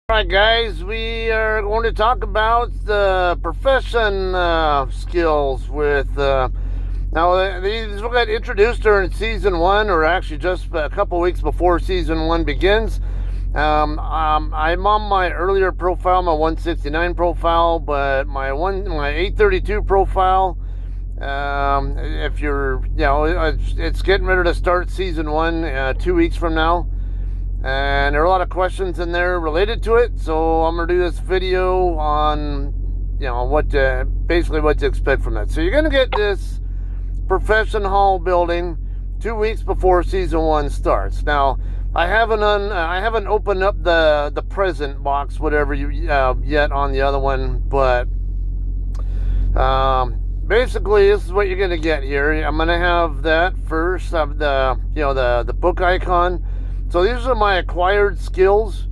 Alright guys, we are going to talk about the profession skills with, these will get introduced during season 1, or actually just a couple weeks before season 1 begins. I'm on my earlier profile, my 169 profile, but my 832 profile, if you're, it's getting ready to start season 1 2 weeks from now. And there are a lot of questions in there related to it, so I'm gonna do this video on basically what to expect from that. So you're gonna get this profession hall building 2 weeks before season 1 starts. Now I haven't opened up the present box, whatever yet on the other one, but basically this is what you're gonna get here. I'm gonna have that first, the book icon. So these are my acquired skills.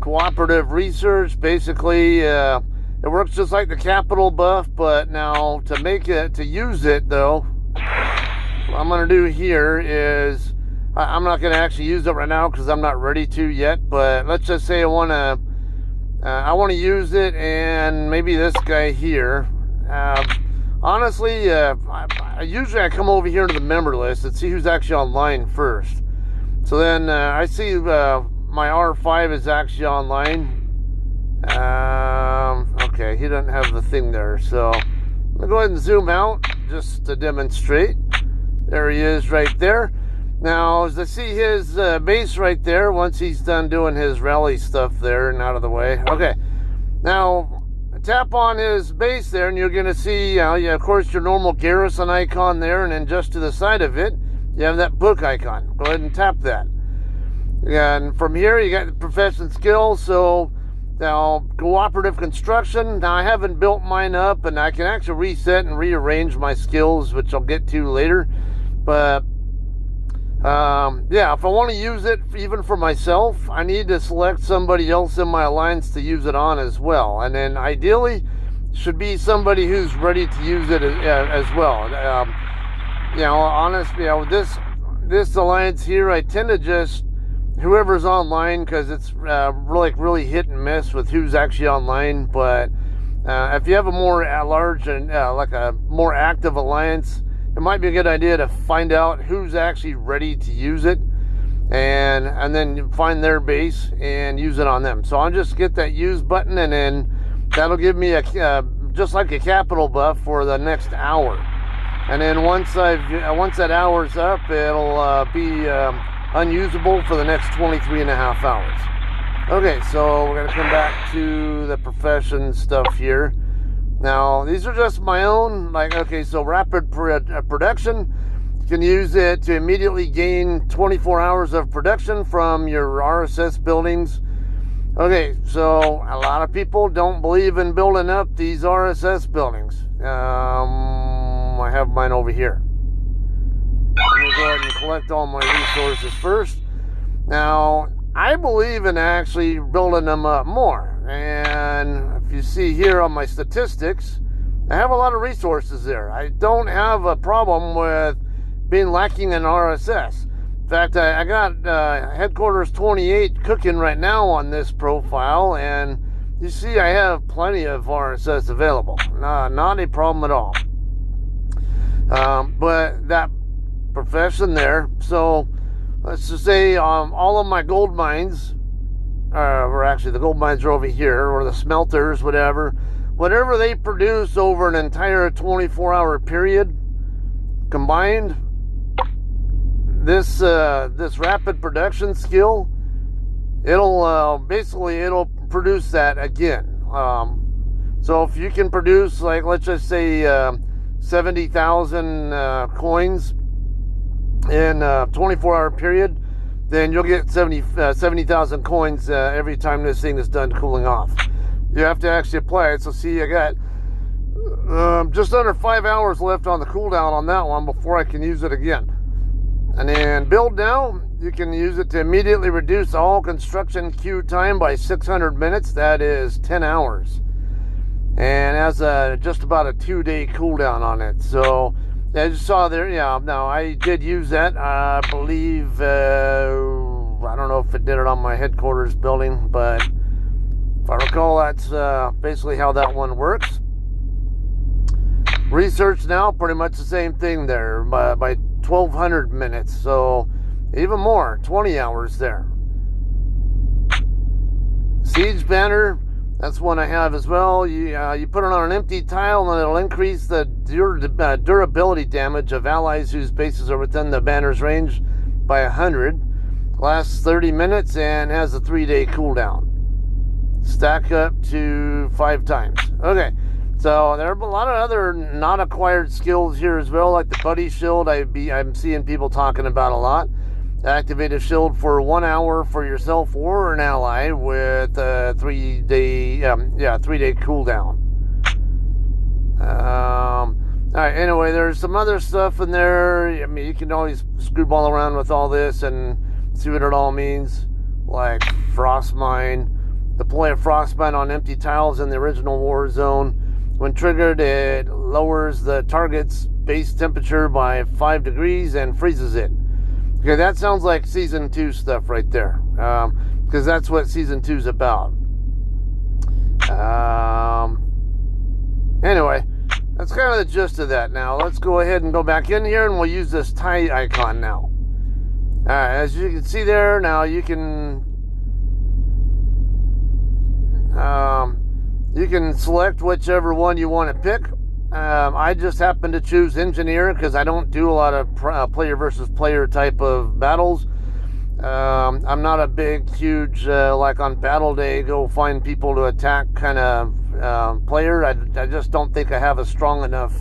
Cooperative research, basically, it works just like the capital buff, but now to use it though, what I'm gonna do here is, I'm not gonna actually use it right now because I'm not ready to yet, but let's just say I wanna use it, and maybe this guy here. Honestly, usually I come over here to the member list and see who's actually online first. So then I see my R5 is actually online. Okay, he doesn't have the thing there. So I'm going to go ahead and zoom out just to demonstrate. There he is right there. Now, as I see his base right there, once he's done doing his rally stuff there and out of the way. Okay, now tap on his base there and you're going to see, of course, your normal garrison icon there. And then just to the side of it, you have that book icon. Go ahead and tap that. And from here, you got the profession skills. So now, cooperative construction. Now, I haven't built mine up, and I can actually reset and rearrange my skills, which I'll get to later. But yeah, if I want to use it even for myself, I need to select somebody else in my alliance to use it on as well. And then ideally, should be somebody who's ready to use it as well. Honestly, this alliance here, I tend to just whoever's online, because it's really hit and miss with who's actually online. But if you have a more large and like a more active alliance, it might be a good idea to find out who's actually ready to use it, and then find their base and use it on them. So I'll just get that use button, and then that'll give me just like a capital buff for the next hour. And then once that hour's up, it'll be unusable for the next 23.5 hours. Okay, so we're going to come back to the profession stuff here. Now, these are just my own, so rapid production. You can use it to immediately gain 24 hours of production from your RSS buildings. Okay, so a lot of people don't believe in building up these RSS buildings. I have mine over here. Let me go ahead and collect all my resources first. Now, I believe in actually building them up more. And if you see here on my statistics, I have a lot of resources there. I don't have a problem with being lacking in RSS. In fact, I got headquarters 28 cooking right now on this profile, and you see I have plenty of RSS available. Not a problem at all. But that profession there, so let's just say all of my gold mines, or actually the gold mines are over here, or the smelters, whatever they produce over an entire 24-hour period combined, this rapid production skill, it'll produce that again. So if you can produce, like, let's just say 70,000 coins in a 24-hour period, then you'll get 70,000 coins every time this thing is done cooling off. You have to actually apply it. So see, I got just under 5 hours left on the cooldown on that one before I can use it again. And then build now, you can use it to immediately reduce all construction queue time by 600 minutes. That is 10 hours. And has just about a 2-day cooldown on it. So as you saw there, yeah, now I did use that. I believe, I don't know if it did it on my headquarters building, but that's basically how that one works. Research now, pretty much the same thing there, by 1,200 minutes. So even more, 20 hours there. Siege banner, that's one I have as well. You put it on an empty tile and it'll increase the durability damage of allies whose bases are within the banner's range by 100. Lasts 30 minutes and has a 3-day cooldown. Stack up to 5 times. Okay, so there are a lot of other not acquired skills here as well, like the buddy shield. I'm seeing people talking about a lot. Activate a shield for 1 hour for yourself or an ally with a 3-day cooldown. All right. Anyway, there's some other stuff in there. I mean, you can always screwball around with all this and see what it all means. Like frost mine. Deploy a frost mine on empty tiles in the original war zone. When triggered, it lowers the target's base temperature by 5 degrees and freezes it. Okay, that sounds like Season 2 stuff right there, because that's what Season 2 is about. Anyway, that's kind of the gist of that. Now, let's go ahead and go back in here, and we'll use this tie icon now. Alright, as you can see there, now you can select whichever one you want to pick. I just happen to choose engineer because I don't do a lot of player versus player type of battles. I'm not a big, huge, like on battle day, go find people to attack kind of player. I just don't think I have a strong enough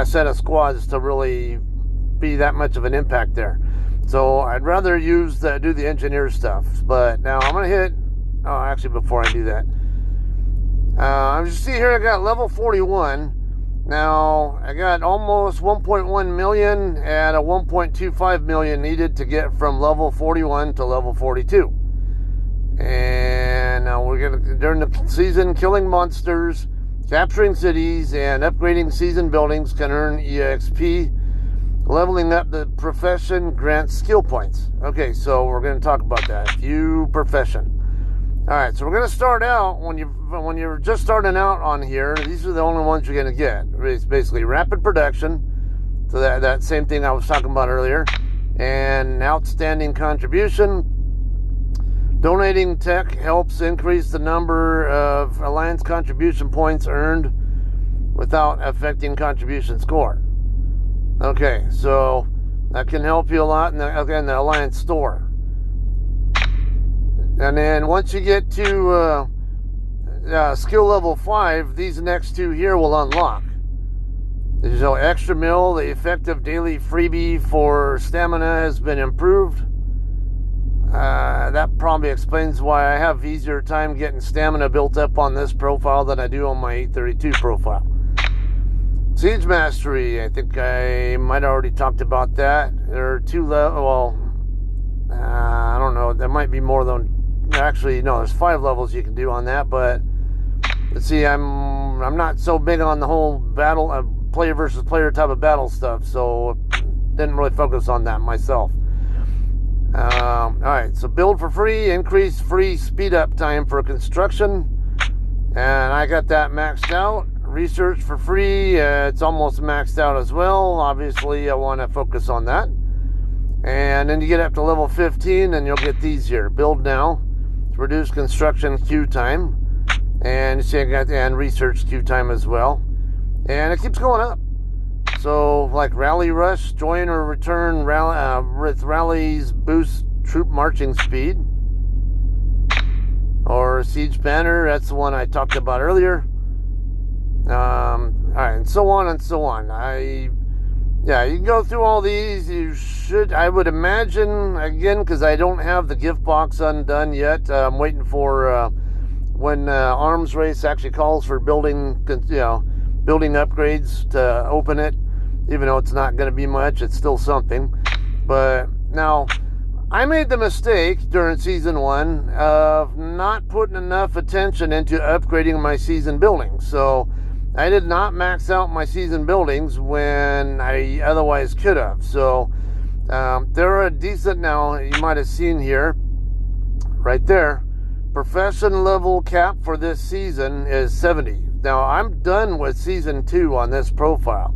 set of squads to really be that much of an impact there. So I'd rather do the engineer stuff. But now I'm going to hit, actually before I do that, as you see here, I got level 41. Now, I got almost 1.1 million and a 1.25 million needed to get from level 41 to level 42. And now we're going to, during the season, killing monsters, capturing cities, and upgrading season buildings can earn EXP. Leveling up the profession grants skill points. Okay, so we're going to talk about that. View profession. Alright, so we're going to start out, when you're just starting out on here, these are the only ones you're going to get. It's basically rapid production, so that same thing I was talking about earlier, and outstanding contribution. Donating tech helps increase the number of alliance contribution points earned without affecting contribution score. Okay, so that can help you a lot in the alliance store. And then once you get to skill level 5, these next two here will unlock. So extra mill, the effective daily freebie for stamina has been improved. That probably explains why I have easier time getting stamina built up on this profile than I do on my 832 profile. Siege Mastery, I think I might have already talked about that. There are 2 levels, I don't know, there might be more than, actually, no, there's 5 levels you can do on that, but let's see, I'm not so big on the whole battle, player versus player type of battle stuff, so didn't really focus on that myself. Alright, so build for free, increase free speed up time for construction, and I got that maxed out. Research for free, it's almost maxed out as well. Obviously, I want to focus on that. And then you get up to level 15, and you'll get these here. Build now to reduce construction queue time, and you see I got and research queue time as well. And it keeps going up. So, like rally rush, join or return with rallies boost troop marching speed. Or siege banner, that's the one I talked about earlier. Alright, and so on and so on. Yeah, you can go through all these. You should, I would imagine, again, because I don't have the gift box undone yet. I'm waiting for when Arms Race actually calls for building upgrades to open it. Even though it's not going to be much, it's still something. But now, I made the mistake during Season 1 of not putting enough attention into upgrading my season buildings. So, I did not max out my season buildings when I otherwise could have. So, they're a decent, now, you might have seen here, right there, profession level cap for this season is 70. Now, I'm done with season 2 on this profile.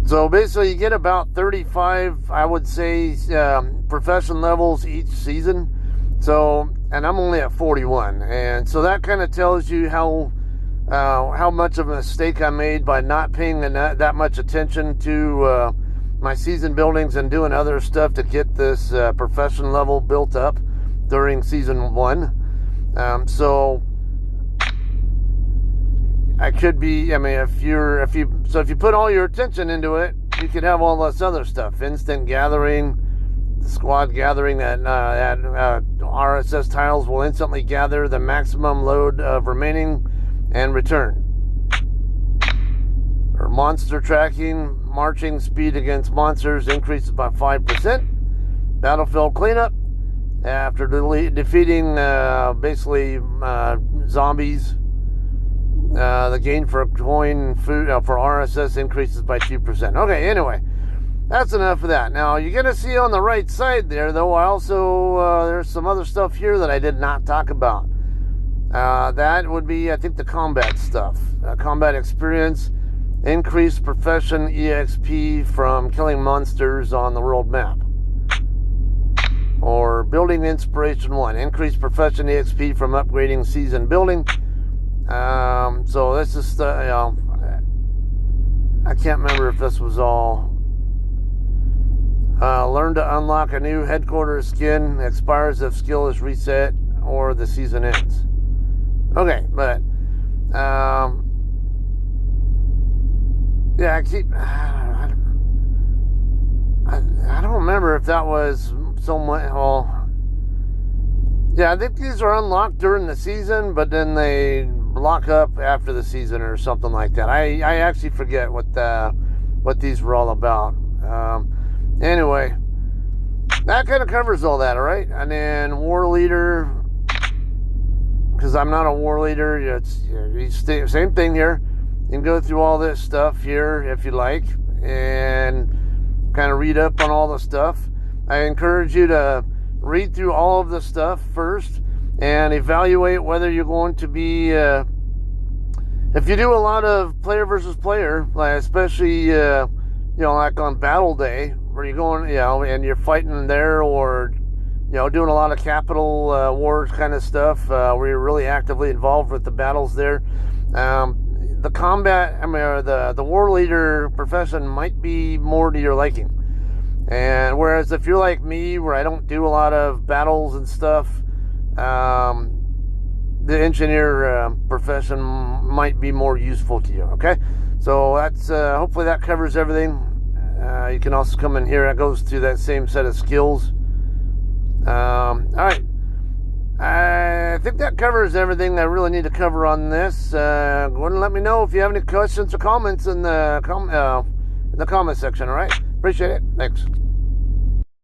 So basically, you get about 35, I would say, profession levels each season. So, and I'm only at 41. And so that kind of tells you how much of a mistake I made by not paying that much attention to my season buildings and doing other stuff to get this profession level built up during season 1. So I could be, I mean, if you put all your attention into it, you could have all this other stuff, instant gathering, squad gathering, that RSS tiles will instantly gather the maximum load of remaining and return. Or monster tracking, marching speed against monsters increases by 5%. Battlefield cleanup, after defeating basically zombies, the gain for coin food for RSS increases by 2%. Okay, anyway, that's enough of that. Now, you're going to see on the right side there, though, I also, there's some other stuff here that I did not talk about. That would be, I think, the combat stuff. Combat experience, increased profession EXP from killing monsters on the world map. Or building inspiration 1, increased profession EXP from upgrading season building. So this is I can't remember if this was all. Learn to unlock a new headquarters skin, expires if skill is reset or the season ends. Okay, but yeah, I don't remember if that was so much. Well, yeah, I think these are unlocked during the season, but then they lock up after the season or something like that. I actually forget what these were all about. Anyway, that kind of covers all that, all right? And then war leader, because I'm not a war leader, it's same thing here. You can go through all this stuff here if you like and kind of read up on all the stuff. I encourage you to read through all of the stuff first and evaluate whether you're going to be, if you do a lot of player versus player, like especially, like on battle day, where you're going, and you're fighting there, or, doing a lot of capital wars kind of stuff, where you're really actively involved with the battles there. The combat, the war leader profession might be more to your liking. And whereas if you're like me, where I don't do a lot of battles and stuff, the engineer profession might be more useful to you. Okay, so that's hopefully that covers everything. You can also come in here. That goes to that same set of skills. All right, I think that covers everything I really need to cover on this. Go ahead and let me know if you have any questions or comments in the comment section. All right, appreciate it. Thanks.